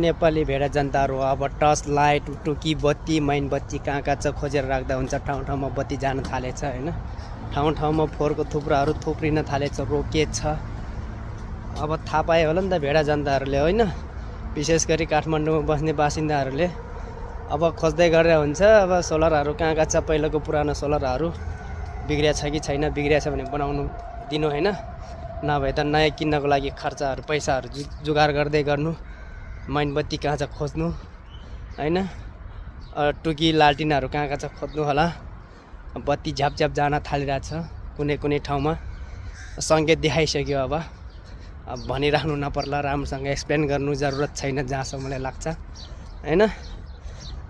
नेपाली भेडा जनताहरू अब टर्च लाइट टुकी बत्ती मैन बत्ती कहाँ कहाँ छ खोजेर राख्दा हुन्छ। ठाउँ ठाउँमा बत्ती जान थालेछ होइन। ठाउँ ठाउँमा फोहोरको थुप्राहरू थुप्रिन थालेछ, रोकिएछ। अब थाहा पायो होला नि त भेडा जनताहरूले होइन, विशेष गरी काठमाडौँमा बस्ने बासिन्दाहरूले अब खोज्दै गरेर हुन्छ। अब सोलरहरू कहाँ कहाँ छ, पहिलाको पुरानो सोलरहरू बिग्रिया छ कि छैन, बिग्रिया छ भने बनाउनु दिनु होइन, नभए त नयाँ किन्नको लागि खर्चहरू पैसाहरू जुगाड गर्दै गर्नु। मैनबत्ती कहाँ छ खोज्नु होइन, टुकी लालटिनहरू कहाँ कहाँ छ खोज्नु होला। बत्ती झ्याप जान थालिरहेछ कुनै कुनै ठाउँमा, सङ्केत देखाइसक्यो। अब भनिराख्नु नपर्ला, राम्रोसँग एक्सप्लेन गर्नु जरुरत छैन जहाँसम्म मलाई लाग्छ होइन।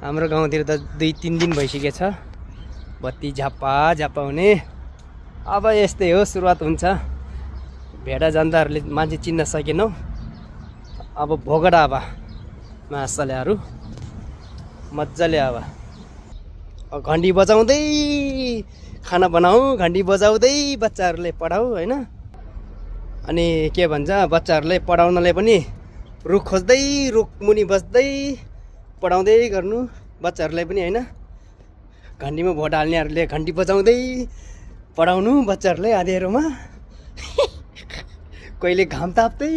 हाम्रो गाउँतिर त 2-3 दिन भइसकेछ बत्ती झ्याप्पा हुने। अब यस्तै हो, सुरुवात हुन्छ। भेडा जनताहरूले मान्छे चिन्न सकेनौ। अब भोगडा अब मासलेहरू मजाले अब घन्टी बजाउँदै खाना बनाऊ, घन्टी बजाउँदै बच्चाहरूलाई पढाऊ होइन। अनि के भन्छ, बच्चाहरूलाई पढाउनलाई पनि रुख खोज्दै रुख मुनि बस्दै पढाउँदै गर्नु बच्चाहरूलाई पनि होइन। घन्टीमा भोट हाल्नेहरूले घन्टी बजाउँदै पढाउनु बच्चाहरूलाई आँधेरोमा, कहिले घाम ताप्दै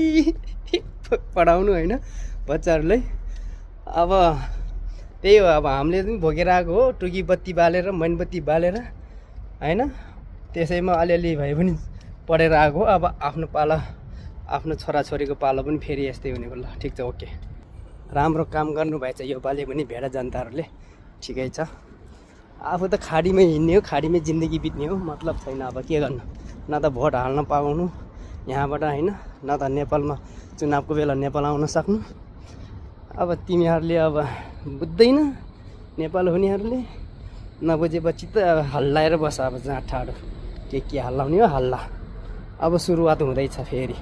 पढाउनु होइन बच्चाहरूलाई। अब त्यही हो, अब हामीले पनि भोगेर आएको हो, टुकी बत्ती बालेर मैनबत्ती बालेर होइन। त्यसैमा अलिअलि भए पनि पढेर आएको हो। अब आफ्नो पाला, आफ्नो छोराछोरीको पालो पनि फेरि यस्तै हुने ल। ठिक छ, ओके, राम्रो काम गर्नुभएछ योपालि पनि भेडा जनताहरूले, ठिकै छ। आफू त खाडीमै हिँड्ने हो, खाडीमै जिन्दगी बित्ने हो, मतलब छैन। अब के गर्नु, न त भोट हाल्न पाउनु यहाँबाट होइन, न त नेपालमा चुनावको बेला नेपाल आउन सक्नु। अब तिमीहरूले अब बुझ्दैन, नेपाल हुनेहरूले नबुझेपछि त अब हल्लाएर बस। अब जहाँ ठाडो के हल्लाउने हो हल्ला। अब सुरुवात हुँदैछ फेरि,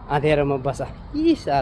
आँधेरोमा बस। यी साल